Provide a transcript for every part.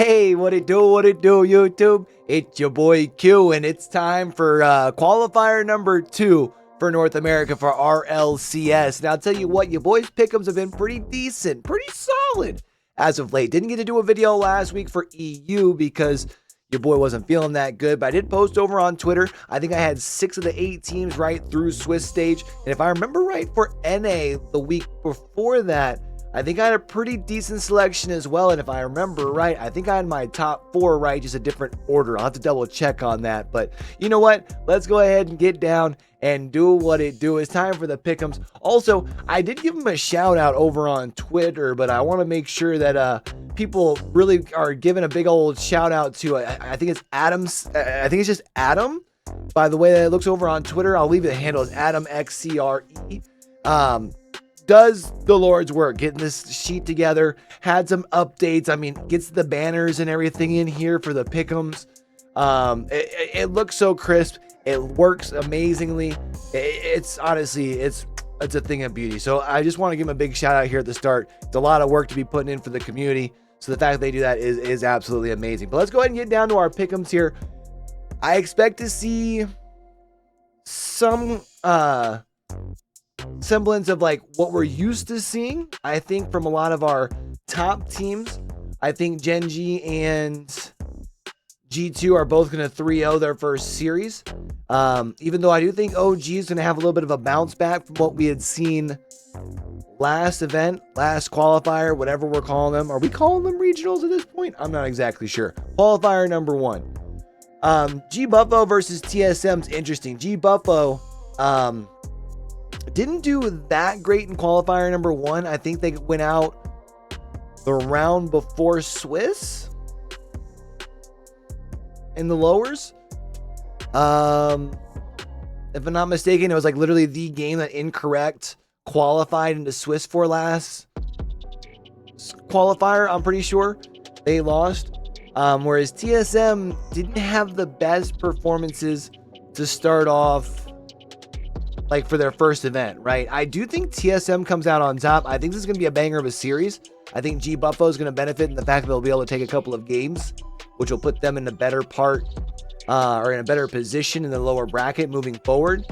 Hey, what it do, YouTube? It's your boy Q, and it's time for qualifier number 2 for North America for RLCS. Now, I'll tell you what, your boys' pick'ems have been pretty decent, pretty solid as of late. Didn't get to do a video last week for EU because your boy wasn't feeling that good, but I did post over on Twitter. I think I had 6 of the 8 teams right through Swiss stage, and if I remember right for NA the week before that, I think I had a pretty decent selection as well, and if I remember right, I think I had my top 4 right, just a different order. I'll have to double check on that, but you know what? Let's go ahead and get down and do what it do. It's time for the pick'ems. Also, I did give him a shout out over on Twitter, but I want to make sure that people really are giving a big old shout out to, I think it's Adam's, I think it's just Adam, by the way that it looks over on Twitter. I'll leave the handle as AdamXCRE. Does the Lord's work getting this sheet together, had some updates. I mean, gets the banners and everything in here for the pick'ems. It looks so crisp. It works amazingly. It's honestly, it's a thing of beauty. So I just want to give them a big shout out here at the start. It's a lot of work to be putting in for the community. So the fact that they do that is absolutely amazing. But let's go ahead and get down to our pick'ems here. I expect to see some semblance of like what we're used to seeing, I think, from a lot of our top teams. I think Gen.G and G2 are both going to 3-0 their first series. Even though I do think OG is going to have a little bit of a bounce back from what we had seen last event, last qualifier, whatever we're calling them. Are we calling them regionals at this point? I'm not exactly sure. Qualifier number 1. Gbuffo versus TSM's interesting. Gbuffo didn't do that great in qualifier number 1. I think they went out the round before Swiss in the lowers. If I'm not mistaken, it was like literally the game that Incorrect qualified into Swiss for last qualifier. I'm pretty sure they lost. Whereas TSM didn't have the best performances to start off, like for their first event, right? I do think TSM comes out on top. I think this is going to be a banger of a series. I think Gbuffo is going to benefit in the fact that they'll be able to take a couple of games, which will put them in a better part or in a better position in the lower bracket moving forward.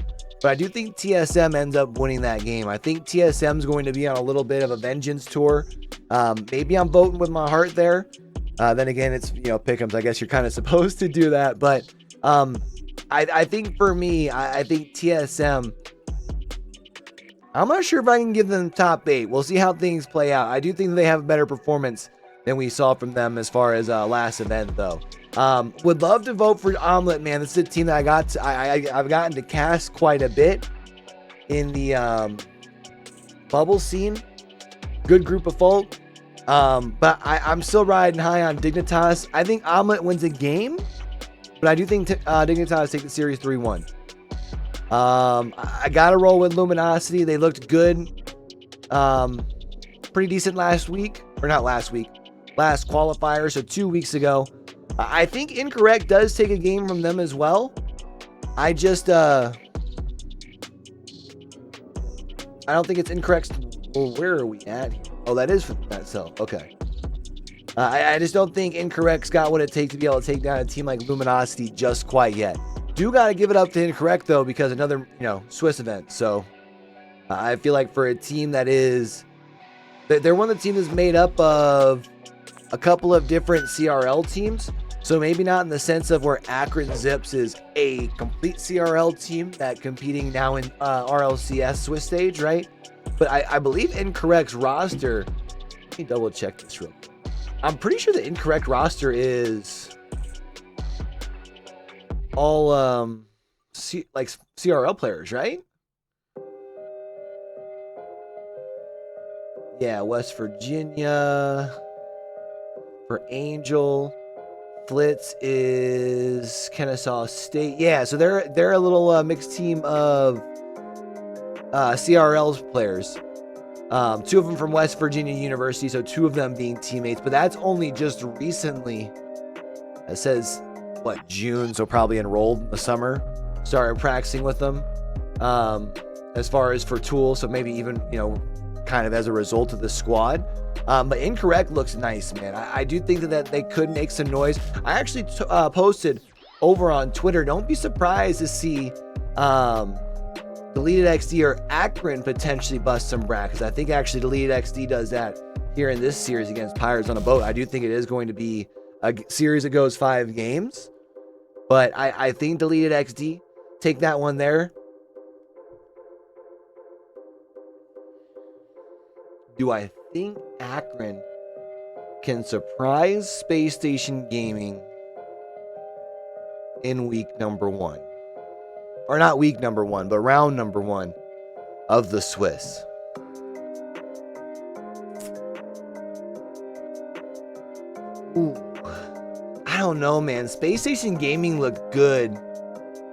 But I do think TSM ends up winning that game. I think TSM is going to be on a little bit of a vengeance tour. Maybe I'm voting with my heart there. Then again, it's, you know, pick'ems. I guess you're kind of supposed to do that. But I think for me, I think TSM, I'm not sure if I can give them top 8. We'll see how things play out. I do think they have a better performance than we saw from them as far as last event, though. Would love to vote for Omlette, man. This is a team that I've gotten to cast quite a bit in the bubble scene. Good group of folk. But I'm still riding high on Dignitas. I think Omlette wins a game, but I do think Dignitas take the series 3-1. I gotta roll with Luminosity. They looked good. Pretty decent last week. Or not last week. Last qualifier, so 2 weeks ago. I think Incorrect does take a game from them as well. I just I don't think it's Incorrect's. Well, where are we at here? Oh, that is for that cell. Okay. I just don't think Incorrect's got what it takes to be able to take down a team like Luminosity just quite yet. Do got to give it up to Incorrect, though, because another, you know, Swiss event. So I feel like for a team that is, they're one of the teams that's made up of a couple of different CRL teams. So maybe not in the sense of where Akron Zips is a complete CRL team that competing now in RLCS Swiss stage, right? But I believe Incorrect's roster, let me double check this real quick. I'm pretty sure the Incorrect roster is all like CRL players, right? Yeah, West Virginia for Angel. Flitz is Kennesaw State. Yeah, so they're a little mixed team of CRL's players. 2 of them from West Virginia University, so 2 of them being teammates, but that's only just recently. It says, what, June, so probably enrolled in the summer. Started practicing with them as far as for tools, so maybe even, you know, kind of as a result of the squad. But Incorrect looks nice, man. I do think that they could make some noise. I actually posted over on Twitter, don't be surprised to see DeletedXD or Akron potentially bust some brackets. I think actually DeletedXD does that here in this series against Pirates on a Boat. I do think it is going to be a series that goes 5 games. But I think DeletedXD take that one there. Do I think Akron can surprise Space Station Gaming in week number 1? Or not week number 1, but round number 1 of the Swiss. Ooh, I don't know, man. Space Station Gaming looked good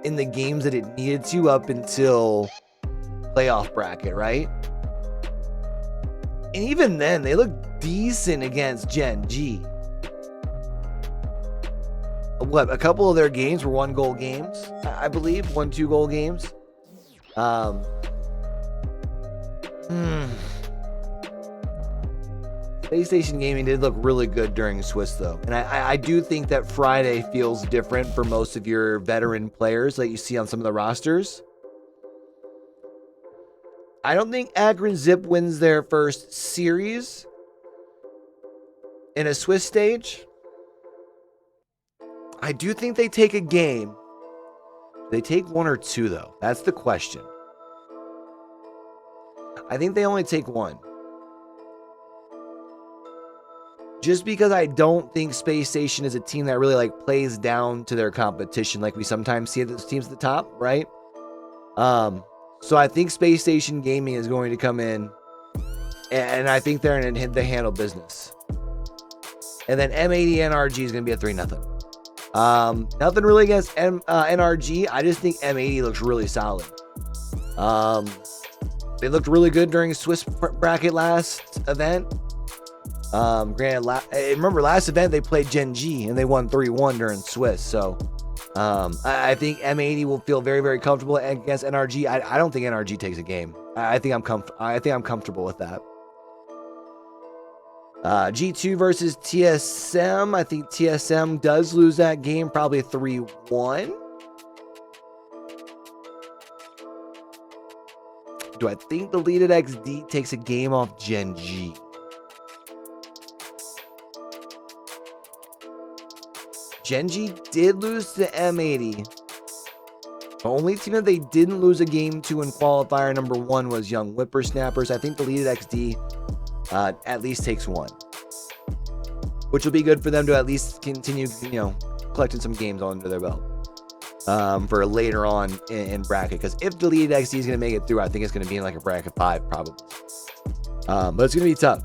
in the games that it needed to up until playoff bracket, right? And even then, they look decent against Gen.G. What, a couple of their games were 1-goal games, I believe. 1 2-goal games. Space Station Gaming did look really good during Swiss, though. And I do think that Friday feels different for most of your veteran players that you see on some of the rosters. I don't think Akron Zip wins their first series in a Swiss stage. I do think they take a game. They take 1 or 2, though. That's the question. I think they only take 1. Just because I don't think Space Station is a team that really plays down to their competition like we sometimes see at those teams at the top, right? So I think Space Station Gaming is going to come in, and I think they're in the handle business. And then M80 NRG is going to be a 3-0. Nothing really against NRG. I just think M80 looks really solid. They looked really good during Swiss bracket last event. Granted, remember last event they played Gen.G and they won 3-1 during Swiss. So I think M80 will feel very, very comfortable against NRG. I don't think NRG takes a game. I think I'm comfortable with that. G2 versus TSM. I think TSM does lose that game, probably 3-1. Do I think DeletedXD takes a game off Gen.G? Gen.G did lose to M80. The only team that they didn't lose a game to in qualifier number 1 was Young Whippersnappers. I think DeletedXD at least takes 1, which will be good for them to at least continue, collecting some games under their belt for later on in bracket. Because if DeletedXD is going to make it through, I think it's going to be in a bracket 5 probably. But it's going to be tough.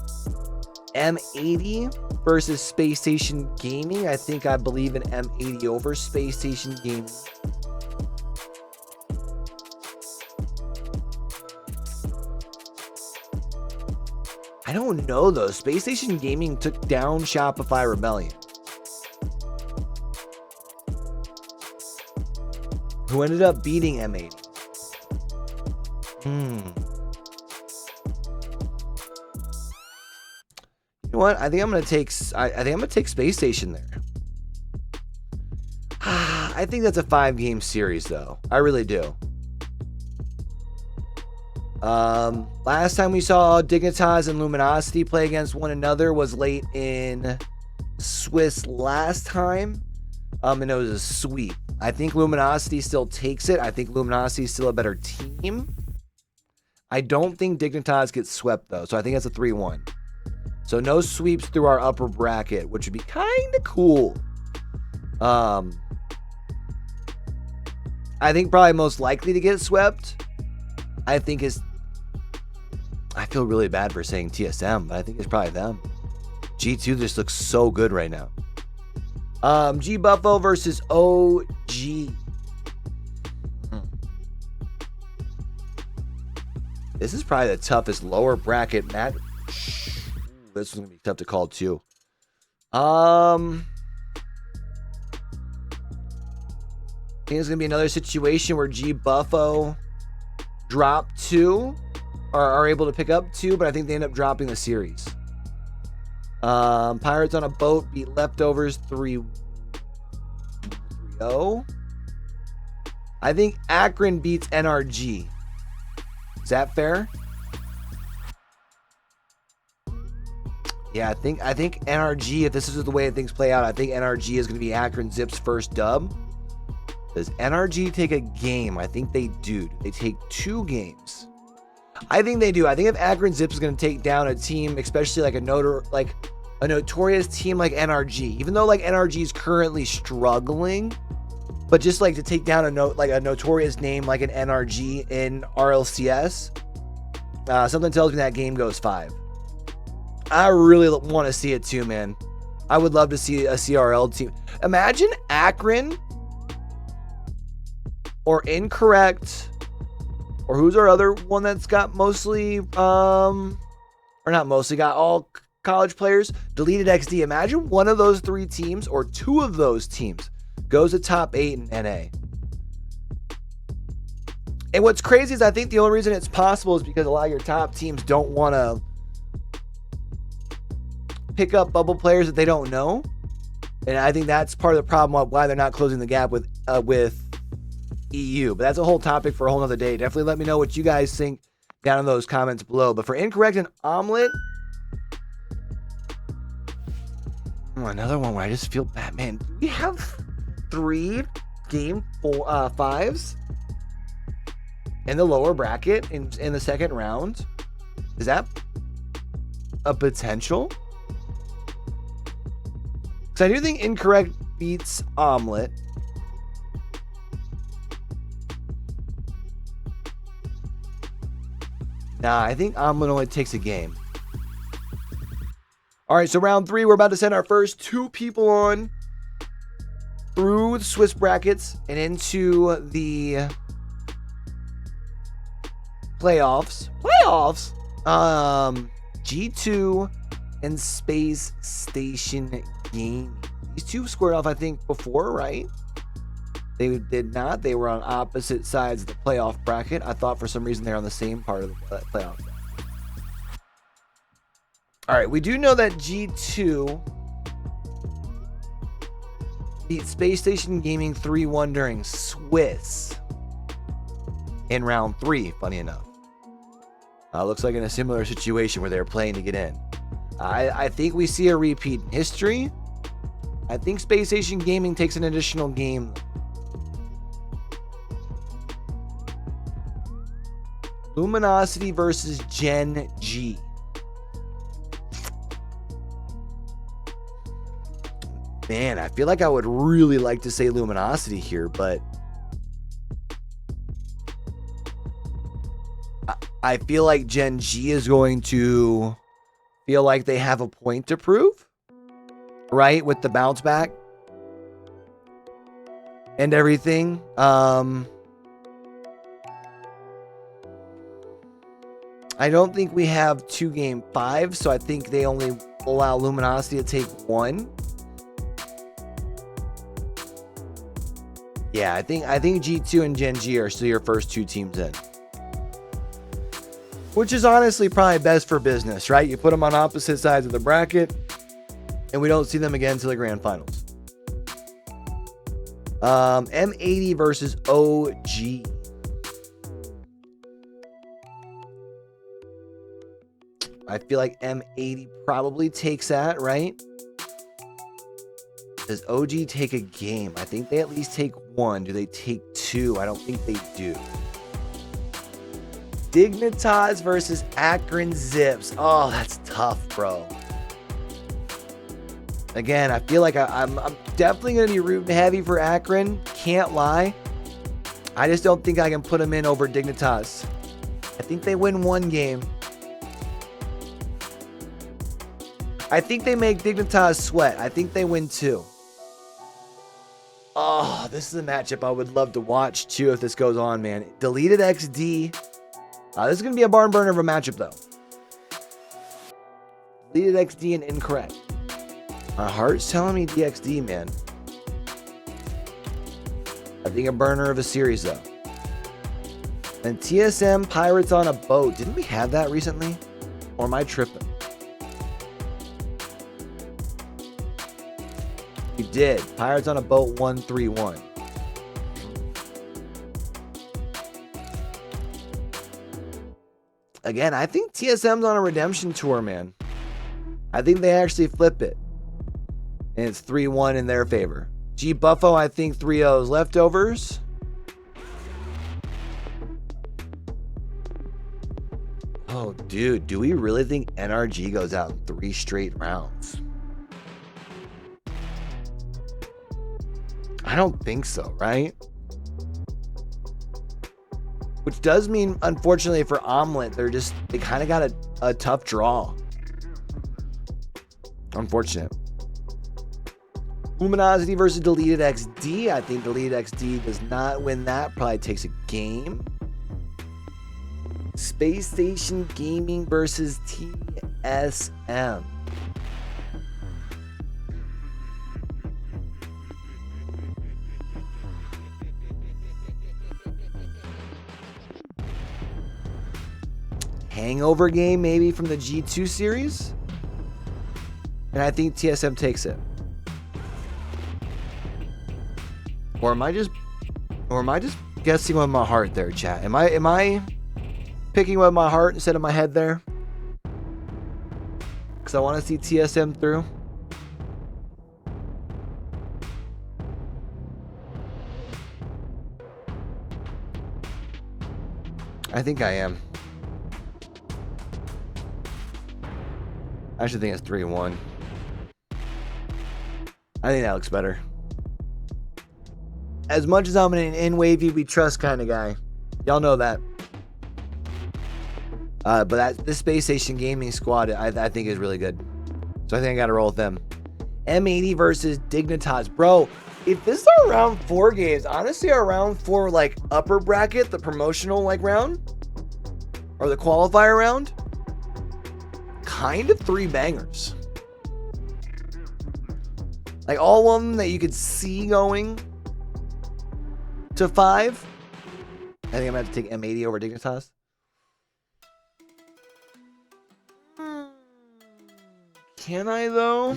M80 versus Space Station Gaming. I believe in M80 over Space Station Gaming. I don't know though. Space Station Gaming took down Shopify Rebellion, who ended up beating M80. You know what? I think I'm gonna take Space Station there. I think that's a 5-game series, though. I really do. Last time we saw Dignitas and Luminosity play against one another was late in Swiss last time, and it was a sweep. I think Luminosity still takes it. I think Luminosity is still a better team. I don't think Dignitas gets swept, though, so I think that's a 3-1. So no sweeps through our upper bracket, which would be kind of cool. I think probably most likely to get swept, I feel really bad for saying TSM, but I think it's probably them. G2 just looks so good right now. Gbuffo versus OG. This is probably the toughest lower bracket match. This is going to be tough to call too. I think it's going to be another situation where Gbuffo drop 2 or are able to pick up 2, but I think they end up dropping the series. Pirates on a boat beat Leftovers 3-0. I think Akron beats NRG. Is that fair? Yeah, I think NRG, if this is the way things play out, I think NRG is going to be Akron Zip's first dub. Does NRG take a game? I think they do. They take 2 games. I think they do. I think if Akron Zips is going to take down a team, especially like a notorious team like NRG, even though like NRG is currently struggling, but just like to take down a notorious name like an NRG in RLCS, something tells me that game goes 5. I really want to see it too, man. I would love to see a CRL team. Imagine Akron or Incorrect, or who's our other one that's got mostly, or not mostly, got all college players? DeletedXD. Imagine one of those 3 teams or 2 of those teams goes to top 8 in NA. And what's crazy is I think the only reason it's possible is because a lot of your top teams don't want to pick up bubble players that they don't know. And I think that's part of the problem why they're not closing the gap with EU. But that's a whole topic for a whole nother day. Definitely let me know what you guys think down in those comments below. But for Incorrect and Omlette, another one where I just feel bad, man. Do we have 3 game 5s in the lower bracket in the second round? Is that a potential? Because I do think Incorrect beats Omlette. Nah, I think Omlette only takes a game. All right, so round 3, we're about to send our first 2 people on through the Swiss brackets and into the playoffs. G2 and Spacestation Gaming. These 2 squared off, I think, before, right? They did not. They were on opposite sides of the playoff bracket. I thought for some reason they're on the same part of the playoff. All right, we do know that G2 beat Spacestation Gaming 3-1 during Swiss in round 3, funny enough. Looks like in a similar situation where they're playing to get in. I think we see a repeat in history. I think Spacestation Gaming takes an additional game. Luminosity versus Gen.G. Man, I feel like I would really like to say Luminosity here, but I feel like Gen.G is going to feel like they have a point to prove, right? With the bounce back and everything. I don't think we have 2 game 5, so I think they only allow Luminosity to take 1. Yeah, I think G2 and Gen.G are still your first 2 teams in. Which is honestly probably best for business, right? You put them on opposite sides of the bracket, and we don't see them again until the grand finals. M80 versus OG. I feel like M80 probably takes that, right? Does OG take a game? I think they at least take 1. Do they take 2? I don't think they do. Dignitas versus Akron Zips. Oh, that's tough, bro. Again, I feel like I'm definitely going to be rooting heavy for Akron. Can't lie. I just don't think I can put them in over Dignitas. I think they win 1 game. I think they make Dignitas sweat. I think they win 2. Oh, this is a matchup I would love to watch too if this goes on, man. DeletedXD. This is going to be a barn burner of a matchup, though. DeletedXD and Incorrect. My heart's telling me DXD, man. I think a burner of a series, though. And TSM Pirates on a boat. Didn't we have that recently? Or am I tripping? did. Pirates on a Boat 131. Again, I think TSM's on a redemption tour, man. I think they actually flip it. And it's 3-1 in their favor. Gbuffo, I think 3-0's leftovers. Oh, dude, do we really think NRG goes out in 3 straight rounds? I don't think so, right? Which does mean, unfortunately, for Omlette, they kind of got a tough draw. Unfortunate. Luminosity versus DeletedXD. I think DeletedXD does not win that. Probably takes a game. Spacestation Gaming versus TSM. Hangover game maybe from the G2 series. And I think TSM takes it. Or am I just guessing with my heart there, chat? Am I picking with my heart instead of my head there? Because I want to see TSM through. I think I am. I actually think it's 3-1. I think that looks better. As much as I'm an in-wavy we trust kind of guy. Y'all know that. But this Space Station Gaming squad, I think is really good. So I think I got to roll with them. M80 versus Dignitas. Bro, if this are round 4 games, honestly, our round 4 like upper bracket, the promotional like round, or the qualifier round, kind of 3 bangers. Like all of them that you could see going to 5. I think I'm gonna have to take M80 over Dignitas. Can I though?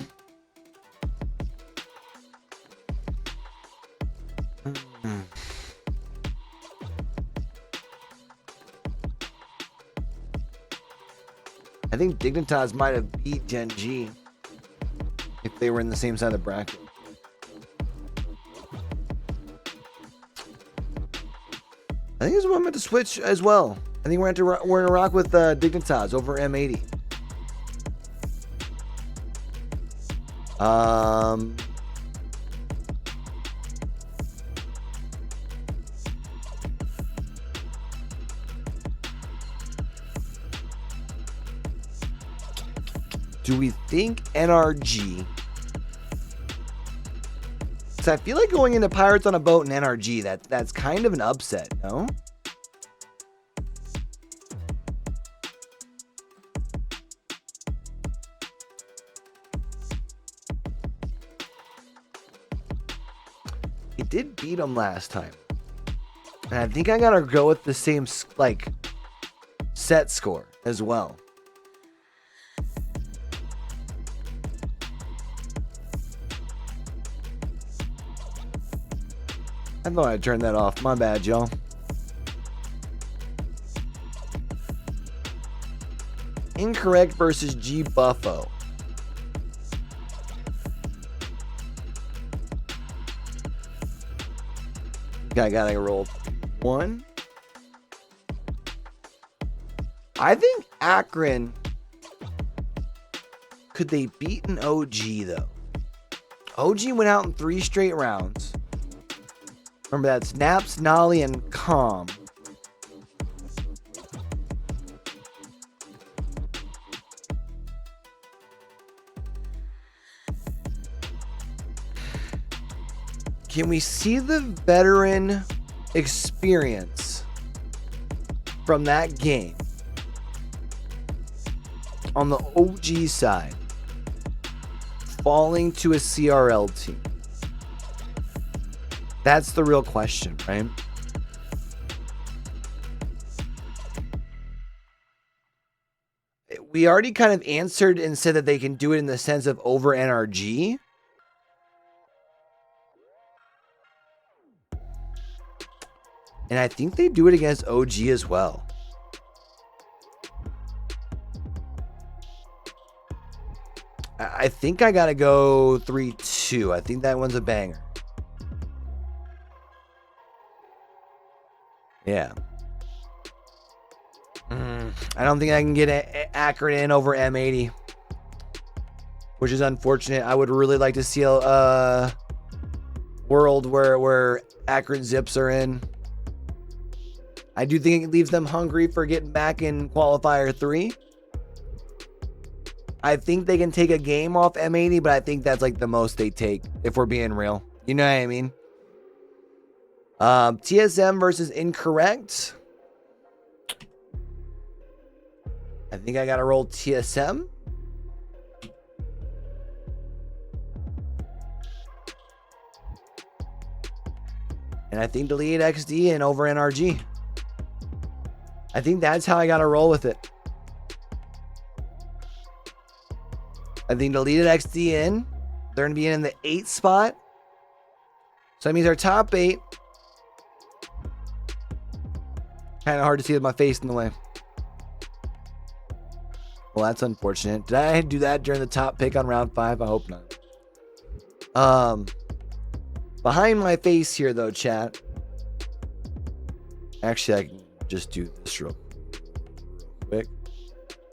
I think Dignitas might have beat Gen.G if they were in the same side of the bracket. I think this is what I'm going to switch as well. I think we're going to rock with Dignitas over M80. Do we think NRG? So I feel like going into Pirates on a Boat and NRG, that's kind of an upset, no? It did beat them last time. And I think I gotta go with the same, like, set score as well. I thought I turned that off. My bad, y'all. Incorrect versus Gbuffo. I gotta roll 1. I think Akron. Could they beat an OG though? OG went out in 3 straight rounds. Remember, that's Naps, Nolly, and Calm. Can we see the veteran experience from that game on the OG side falling to a CRL team? That's the real question, right? We already kind of answered and said that they can do it in the sense of over NRG. And I think they do it against OG as well. I think I got to go 3-2. I think that one's a banger. Yeah. I don't think I can get Akron in over M80, which is unfortunate. I would really like to see a world where Akron Zips are in. I do think it leaves them hungry for getting back in Qualifier 3. I think they can take a game off M80, but I think that's like the most they take, if we're being real. You know what I mean? TSM versus Incorrect. I think I got to roll TSM. And I think DeletedXD and over NRG. I think that's how I got to roll with it. I think DeletedXD in. They're going to be in the 8th spot. So that means our top 8. Kind of hard to see with my face in the way. Well, that's unfortunate. Did I do that during the top pick on round 5? I hope not. Behind my face here, though, chat. Actually, I can just do this real quick.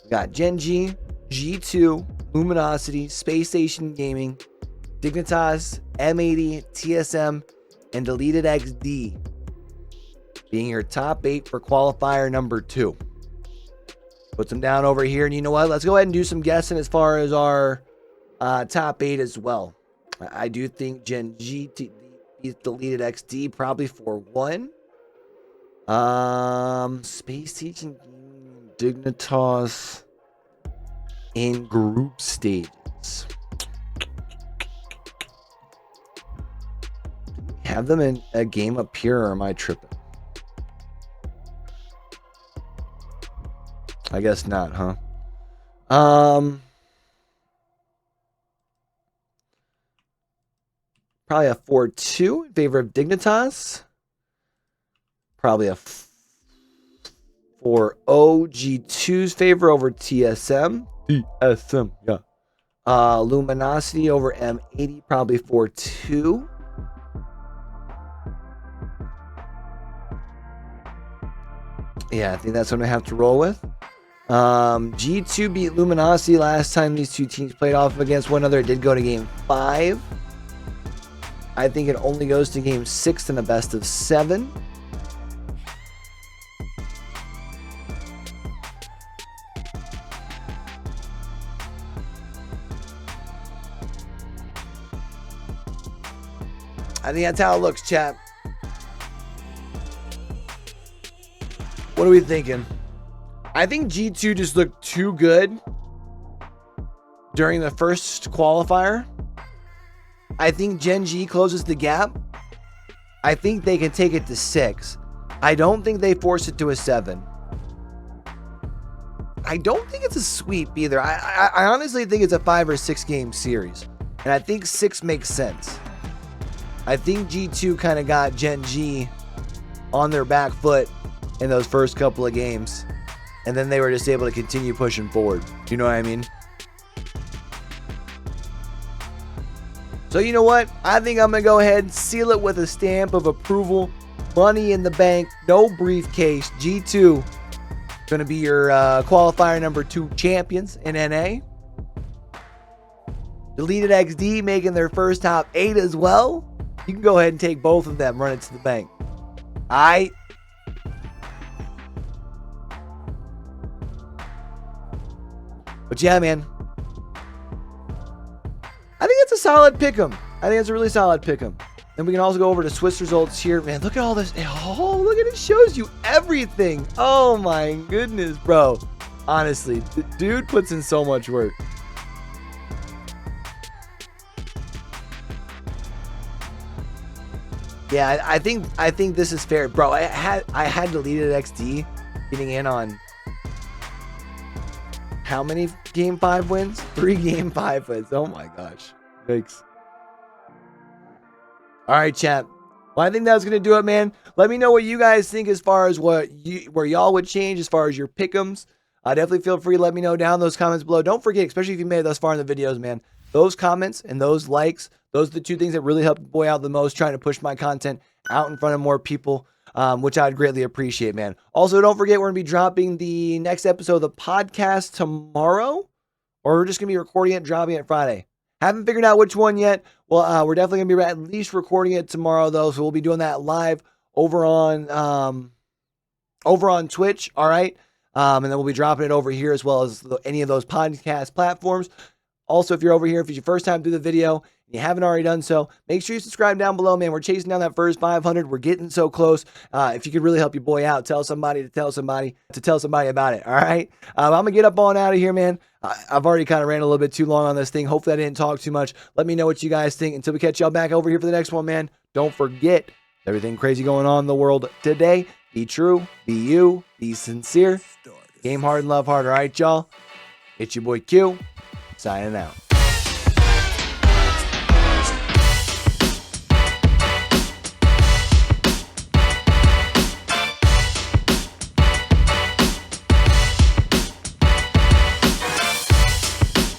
We got Gen.G, G2, Luminosity, Spacestation Gaming, Dignitas, M80, TSM, and DeletedXD being your top 8 for qualifier number 2. Put them down over here, and you know what? Let's go ahead and do some guessing as far as our top 8 as well. I do think Gen.G beats DeletedXD probably for 1. Spacestation Gaming, Dignitas in group stages. Have them in a game up here, or am I tripping? I guess not, huh? Probably a 4-2 in favor of Dignitas. Probably a 4-0 G2's favor over TSM. TSM, yeah. Luminosity over M80, probably 4-2. Yeah, I think that's what I have to roll with. G2 beat Luminosity last time these two teams played off against one another. It did go to game 5. I think it only goes to game 6 in a best of 7. I think that's how it looks, chat. What are we thinking? I think G2 just looked too good during the first qualifier. I think Gen.G closes the gap. I think they can take it to 6. I don't think they force it to a 7. I don't think it's a sweep either. I honestly think it's a 5 or 6 game series. And I think 6 makes sense. I think G2 kind of got Gen.G on their back foot in those first couple of games. And then they were just able to continue pushing forward. You know what I mean? So you know what? I think I'm going to go ahead and seal it with a stamp of approval. Money in the bank. No briefcase. G2 going to be your qualifier number 2 champions in NA. DeletedXD making their first top 8 as well. You can go ahead and take both of them. Run it to the bank. Alright. But yeah, man. I think it's a solid pick'em. I think it's a really solid pick'em. Then we can also go over to Swiss results here. Man, look at all this. Oh, look at it. Shows you everything. Oh my goodness, bro. Honestly, the dude puts in so much work. Yeah, I think this is fair, bro. I had DeletedXD getting in on how many game 5 wins? 3 game 5 wins. Oh my gosh. Thanks. All right, chat. Well, I think that's going to do it, man. Let me know what you guys think as far as where y'all would change as far as your pick'ems. Definitely feel free to let me know down in those comments below. Don't forget, especially if you made it thus far in the videos, man, those comments and those likes, those are the two things that really help the boy out the most, trying to push my content out in front of more people, which I'd greatly appreciate, man. Also, don't forget, we're going to be dropping the next episode of the podcast tomorrow, or we're just going to be recording it, dropping it Friday. Haven't figured out which one yet. Well, we're definitely going to be at least recording it tomorrow, though, so we'll be doing that live over on Twitch, all right? And then we'll be dropping it over here as well as any of those podcast platforms. Also, if you're over here, if it's your first time through the video and you haven't already done so, make sure you subscribe down below, man. We're chasing down that first 500. We're getting so close. If you could really help your boy out, tell somebody to tell somebody about it, all right? I'm going to get up on out of here, man. I've already kind of ran a little bit too long on this thing. Hopefully, I didn't talk too much. Let me know what you guys think. Until we catch y'all back over here for the next one, man, don't forget, everything crazy going on in the world today. Be true, be you, be sincere, game hard and love hard, all right, y'all? It's your boy Q, signing out.